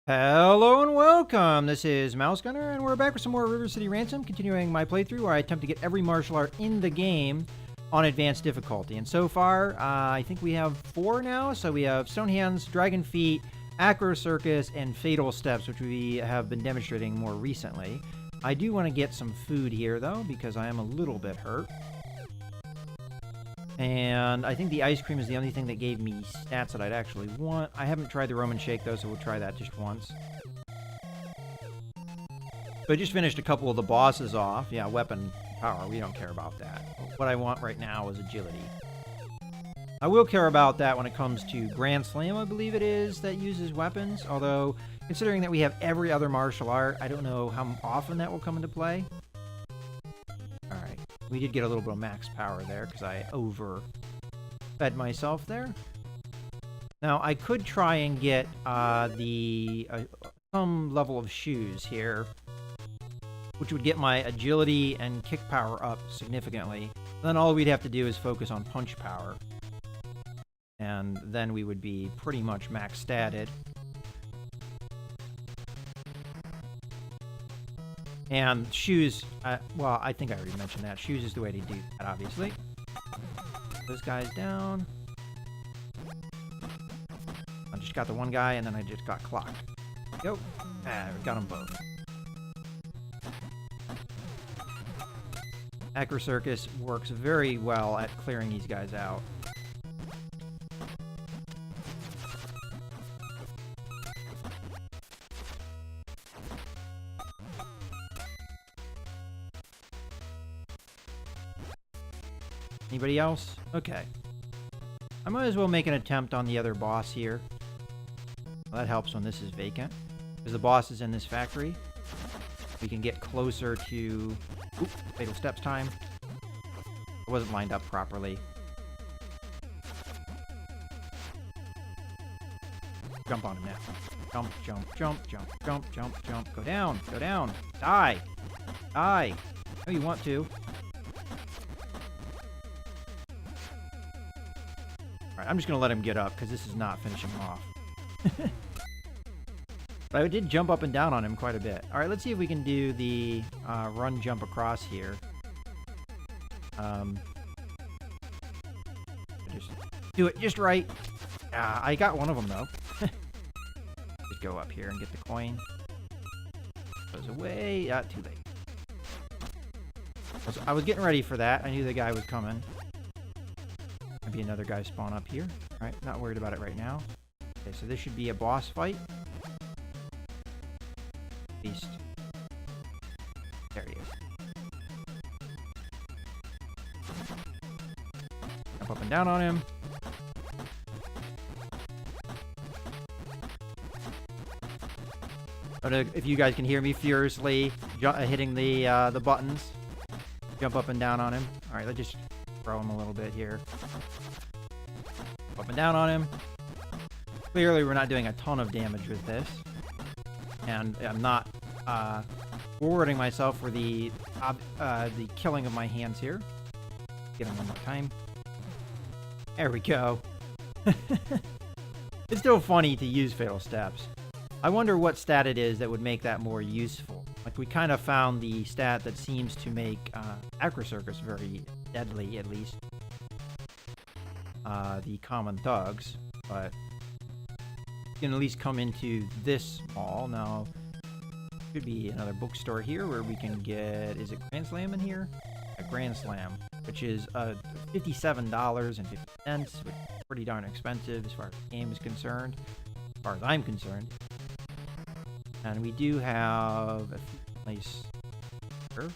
Hello and welcome! This is Mouse Gunner, and we're back with some more City Ransom, continuing my playthrough where I attempt to get every martial art in the game on advanced difficulty. And so far, I think we have 4 now. So we have Stone Hands, Dragon Feet, Acro Circus, and Fatal Steps, which we have been demonstrating more recently. I do want to get some food here, though, because I am a little bit hurt. And I think the ice cream is the only thing that gave me stats that I'd actually want. I haven't tried the Roman Shake, though, so we'll try that just once. So I just finished a couple of the bosses off. Yeah, weapon power, we don't care about that. What I want right now is agility. I will care about that when it comes to Grand Slam, I believe it is, that uses weapons. Although, considering that we have every other martial art, I don't know how often that will come into play. Alright, we did get a little bit of max power there because I overfed myself there. Now, I could try and get some level of shoes here, which would get my agility and kick power up significantly. Then all we'd have to do is focus on punch power. And then we would be pretty much max statted. And shoes, well, I think I already mentioned that. Shoes is the way to do that, obviously. Those guys down. I just got the one guy, and then I just got clocked. Go. We got them both. Acro Circus works very well at clearing these guys out. Anybody else? Okay. I might as well make an attempt on the other boss here. Well, that helps when this is vacant. Because the boss is in this factory. We can get closer to... Oop, Fatal Steps time. It wasn't lined up properly. Jump on him now. Jump, jump, jump, jump, jump, jump, jump. Go down, go down. Die. Die. No, you want to. Alright, I'm just going to let him get up, because this is not finishing him off. But I did jump up and down on him quite a bit. Alright, let's see if we can do the run jump across here. Just do it just right. I got one of them, though. Just go up here and get the coin. Goes away. Too late. I was getting ready for that. I knew the guy was coming. Maybe another guy spawn up here. Alright, not worried about it right now. Okay, so this should be a boss fight. At least. There he is. Jump up and down on him. I don't know if you guys can hear me furiously hitting the buttons. Jump up and down on him. Alright, let's just throw him a little bit here. Up and down on him. Clearly, we're not doing a ton of damage with this. And I'm not rewarding myself for the killing of my hands here. Get him one more time. There we go. It's still funny to use Fatal Steps. I wonder what stat it is that would make that more useful. Like, we kind of found the stat that seems to make Acro Circus very deadly, at least. The common thugs, but you can at least come into this mall. Now, could be another bookstore here where we can get, is it Grand Slam in here? A Grand Slam, which is $57.50, which is pretty darn expensive as far as the game is concerned, as far as I'm concerned. And we do have a nice store.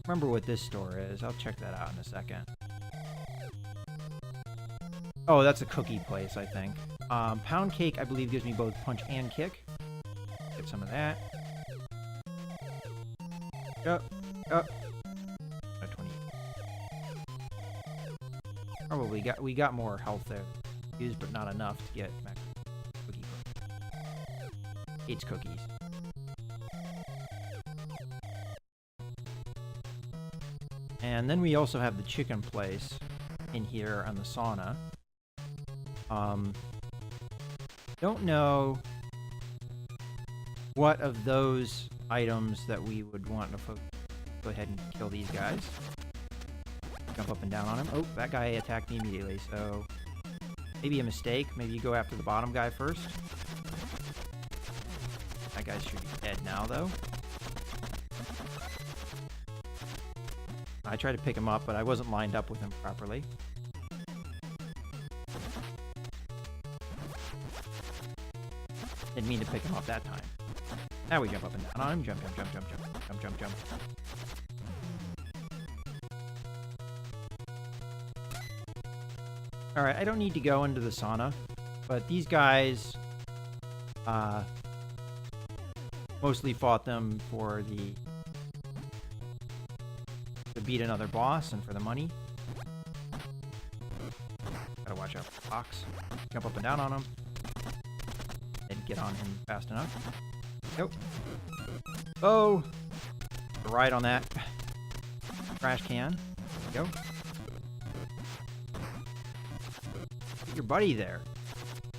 Remember what this store is. I'll check that out in a second. Oh, that's a cookie place, I think. Pound Cake, I believe, gives me both punch and kick. Get some of that. Up. 20. Probably we got more health there. Used, but not enough to get back cookie. Hates cookies. And then we also have the chicken place in here on the sauna. Don't know what of those items that we would want to go ahead and kill these guys. Jump up and down on him. Oh, that guy attacked me immediately, so maybe a mistake. Maybe you go after the bottom guy first. That guy should be dead now, though. I tried to pick him up, but I wasn't lined up with him properly. Didn't mean to pick him up that time. Now we jump up and down on him. Jump, jump, jump, jump, jump, jump, jump, jump. Alright, I don't need to go into the sauna, but these guys, mostly fought them for to beat another boss and for the money. Gotta watch out for the box. Jump up and down on him. And get on him fast enough. Nope. Oh! Right on that trash can. There we go. Get your buddy there.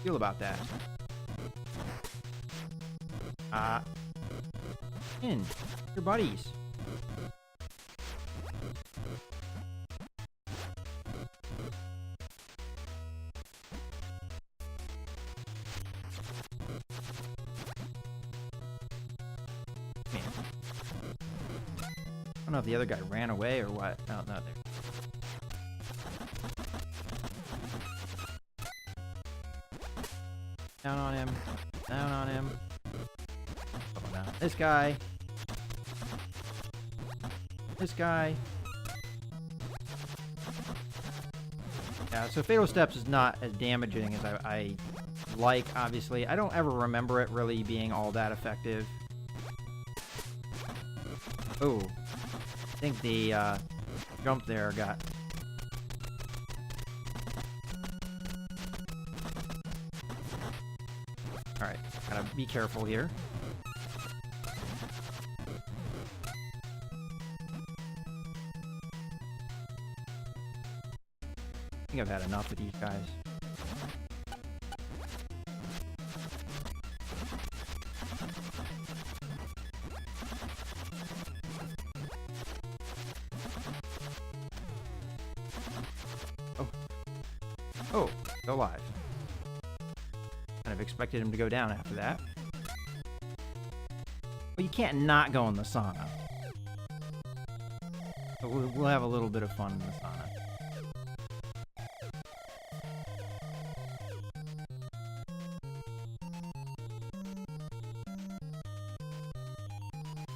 Feel about that. In. Your buddies. Man. I don't know if the other guy ran away or what. Oh, no, there. Down on him. Down on him. Oh, down. This guy. This guy. Yeah, so Fatal Steps is not as damaging as I like, obviously. I don't ever remember it really being all that effective. Oh. I think the jump there got... Alright, gotta be careful here. I think I've had enough of these guys. Oh. Oh, still alive. Kind of expected him to go down after that. Well, you can't not go in the sauna. But we'll have a little bit of fun in the sauna.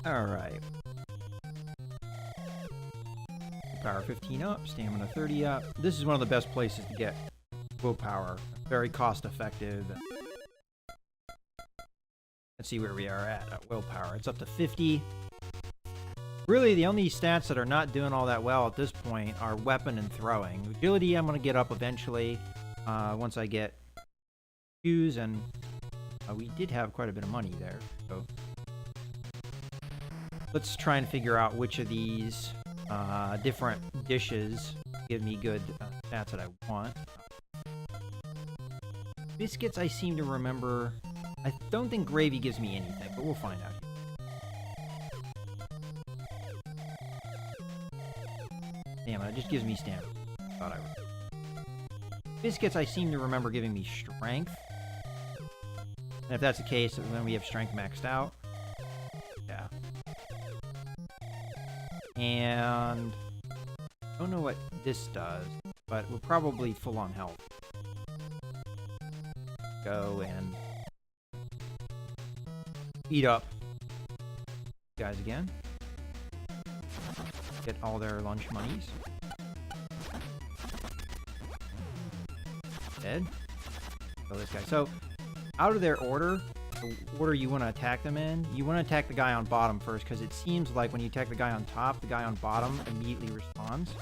Alright. Power 15 up, stamina 30 up. This is one of the best places to get willpower. Very cost effective. Let's see where we are at willpower. It's up to 50. Really, the only stats that are not doing all that well at this point are weapon and throwing. Agility I'm going to get up eventually once I get shoes, and we did have quite a bit of money there. So let's try and figure out which of these different dishes give me good stats that I want. Biscuits, I seem to remember. I don't think gravy gives me anything, but we'll find out. Stamina, it just gives me stamina. Thought I would. Biscuits, I seem to remember giving me strength. And if that's the case, then we have strength maxed out. Yeah. And I don't know what this does, but we're probably full on health. Go and eat up guys again. Get all their lunch monies. Dead. Kill this guy. So, out of their order, the order you want to attack them in, you want to attack the guy on bottom first, because it seems like when you attack the guy on top, the guy on bottom immediately responds.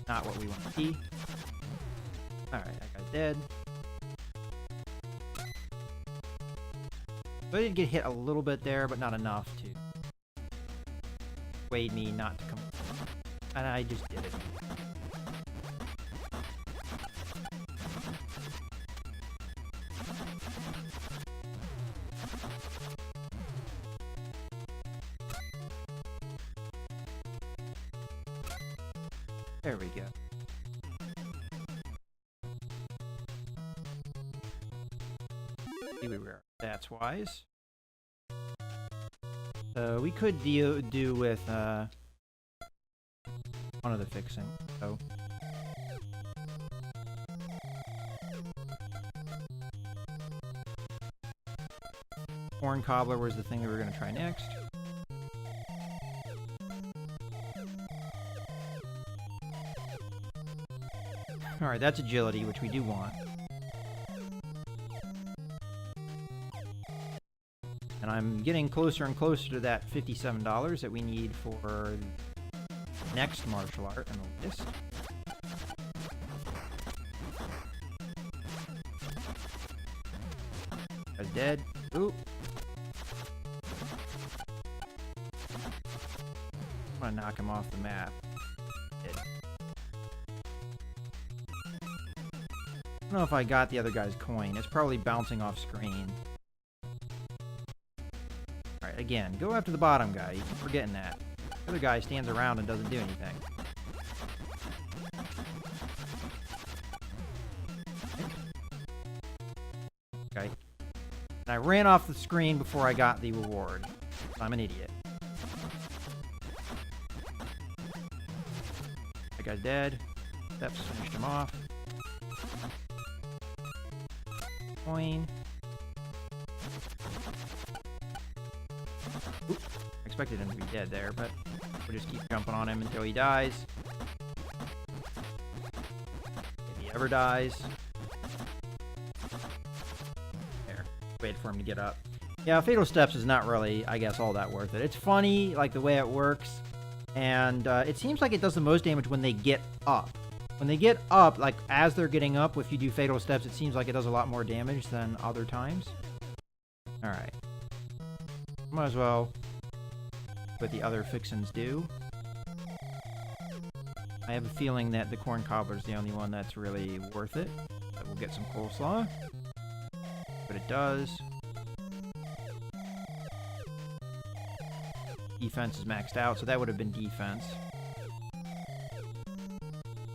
Not what we want to see. Alright, that guy's dead. So I did get hit a little bit there, but not enough to persuade me not to come. And I just did it. There we go. See where we are stats wise. So we could do with one of the fixing. So corn cobbler was the thing that we were going to try next. Alright, that's agility, which we do want. And I'm getting closer and closer to that $57 that we need for next martial art and the list. Guy's dead. Ooh. I'm gonna knock him off the map. Dead. I don't know if I got the other guy's coin. It's probably bouncing off screen. Alright, again, go after the bottom guy. You keep forgetting that. The other guy stands around and doesn't do anything. Okay. And I ran off the screen before I got the reward. I'm an idiot. That guy's dead. Steps finished him off. Coin. Oop. I expected him to be dead there, but we'll just keep jumping on him until he dies. If he ever dies. There. Wait for him to get up. Yeah, Fatal Steps is not really, I guess, all that worth it. It's funny, like the way it works, and it seems like it does the most damage when they get up. When they get up, like as they're getting up, if you do Fatal Steps, it seems like it does a lot more damage than other times. Alright. Might as well what the other fixins do. I have a feeling that the corn cobbler's the only one that's really worth it. But we'll get some coleslaw. But it does. Defense is maxed out, so that would have been defense.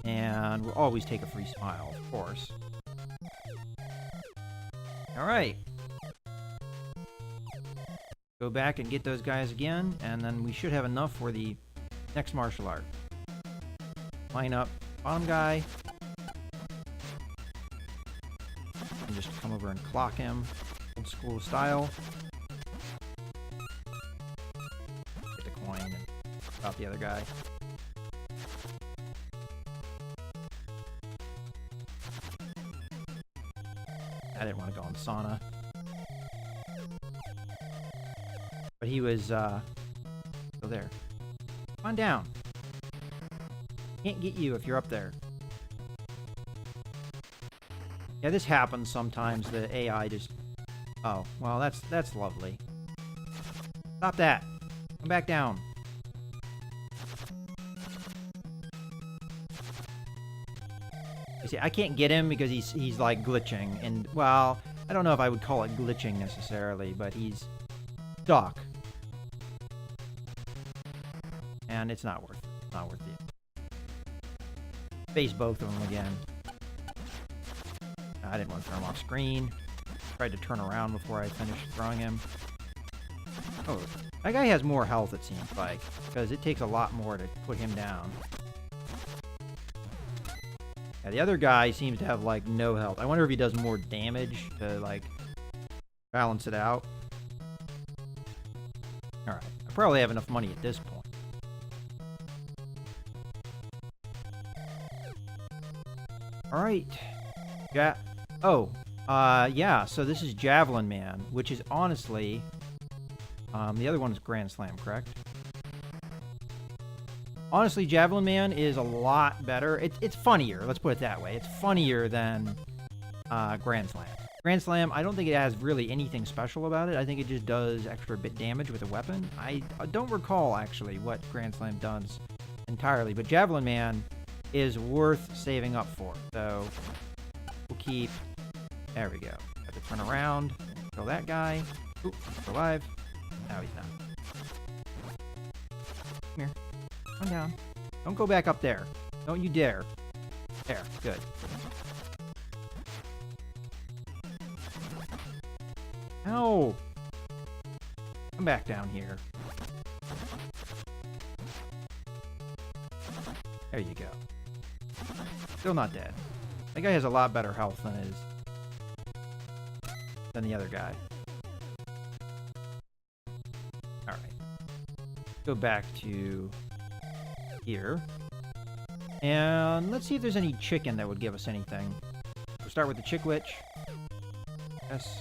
And we'll always take a free smile, of course. Alright. Go back and get those guys again, and then we should have enough for the next martial art. Line up bottom guy. And just come over and clock him. Old school style. Get the coin and stop the other guy. I didn't want to go in sauna. But he was, still there. Come on down. Can't get you if you're up there. Yeah, this happens sometimes. The AI just... Oh, well, that's lovely. Stop that. Come back down. You see, I can't get him because he's like glitching. And, well, I don't know if I would call it glitching necessarily, but he's stuck. And it's not worth it. It's not worth it. Face both of them again. I didn't want to throw him off screen. Tried to turn around before I finished throwing him. Oh, that guy has more health, it seems like, because it takes a lot more to put him down. Yeah, the other guy seems to have, like, no health. I wonder if he does more damage to, like, balance it out. Alright. I probably have enough money at this point. Alright. Yeah. Oh. Yeah, so this is Javelin Man, which is honestly... the other one is Grand Slam, correct? Honestly, Javelin Man is a lot better. It's funnier, let's put it that way. It's funnier than Grand Slam. Grand Slam, I don't think it has really anything special about it. I think it just does extra bit damage with a weapon. I don't recall, actually, what Grand Slam does entirely, but Javelin Man is worth saving up for. So, we'll keep... There we go. Have to turn around, kill that guy. Oop, he's alive. Now he's not. Come here. Come down. Don't go back up there. Don't you dare. There, good. Ow! Come back down here. There you go. Still not dead. That guy has a lot better health than the other guy. Alright. Go back to here. And let's see if there's any chicken that would give us anything. We'll start with the chick witch. Yes.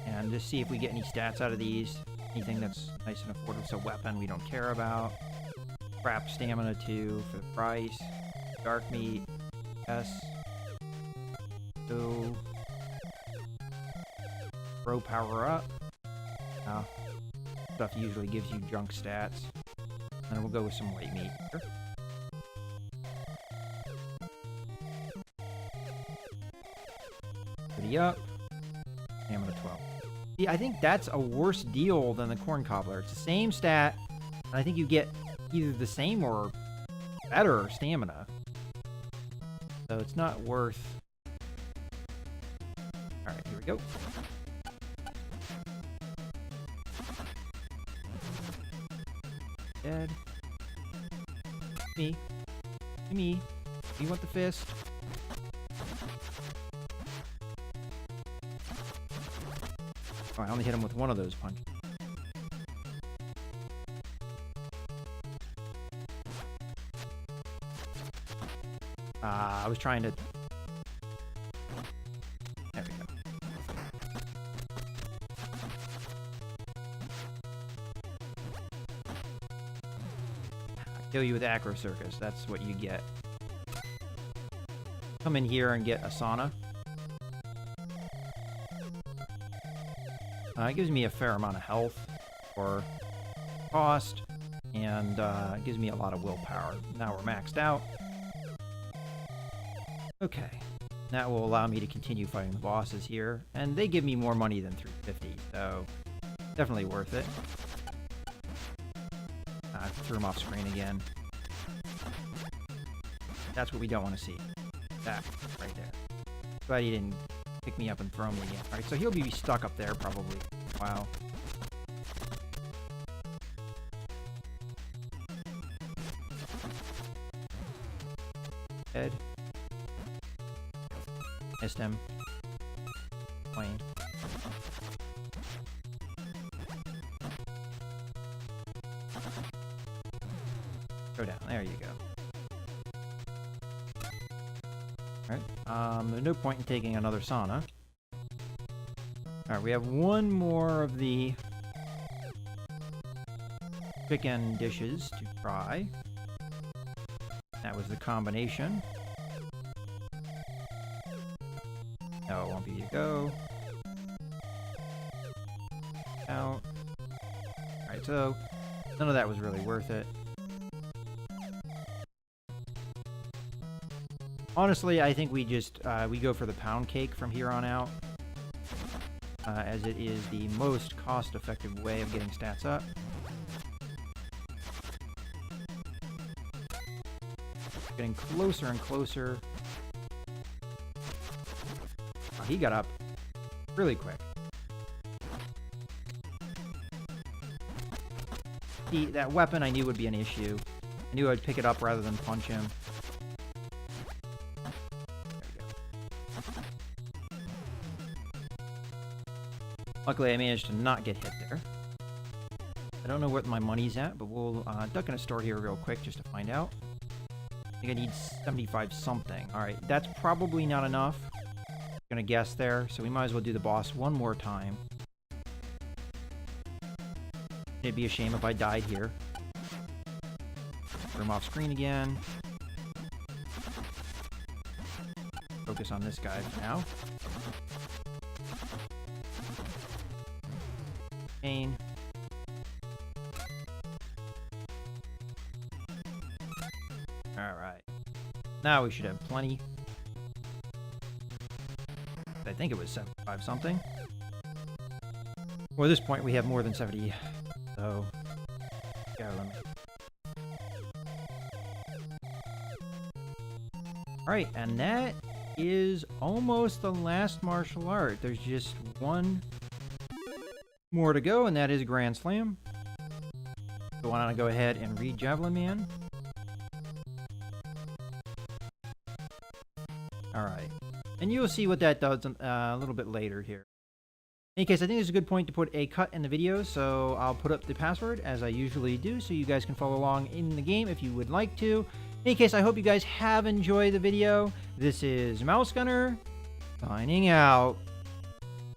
And just see if we get any stats out of these. Anything that's nice and affordable. So weapon we don't care about. Crap stamina 2 for the price. Dark meat. Yes. So throw power up. Stuff usually gives you junk stats. And we'll go with some white meat here. Pretty up. Stamina 12. See, I think that's a worse deal than the corn cobbler. It's the same stat, and I think you get either the same or better stamina. So it's not worth... Alright, here we go. Dead. Me. Me. You want the fist? Oh, I only hit him with one of those punches. I was trying to... There we go. Kill you with Acro Circus. That's what you get. Come in here and get a sauna. It gives me a fair amount of health for cost, and it gives me a lot of willpower. Now we're maxed out. Okay. That will allow me to continue fighting the bosses here, and they give me more money than 350, so definitely worth it. I threw him off screen again. That's what we don't want to see. That right there. Glad he didn't pick me up and throw me again. Alright, so he'll be stuck up there probably. Wow. Dead. Missed him. Wayne. Go down. There you go. Alright. There's no point in taking another sauna. Alright, we have one more of the chicken dishes to try. That was the combination. No, it won't be you go. Out. Alright, so none of that was really worth it. Honestly, I think we just we go for the pound cake from here on out, as it is the most cost-effective way of getting stats up. Getting closer and closer. Oh, he got up really quick. That weapon I knew would be an issue. I knew I'd pick it up rather than punch him. Luckily, I managed to not get hit there. I don't know what my money's at, but we'll duck in a store here real quick just to find out. I think I need 75 something. Alright, that's probably not enough. I'm gonna guess there, so we might as well do the boss one more time. It'd be a shame if I died here. Throw him off screen again. Focus on this guy for now. Pain. Alright. Now we should have plenty. I think it was 75 something. Well, at this point we have more than 70. So, yeah, let me... Alright, and that is almost the last martial art. There's just one more to go, and that is Grand Slam. So why don't I go ahead and read Javelin Man? Alright. And you'll see what that does a little bit later here. In any case, I think this is a good point to put a cut in the video, so I'll put up the password as I usually do, so you guys can follow along in the game if you would like to. In any case, I hope you guys have enjoyed the video. This is Mouse Gunner, signing out.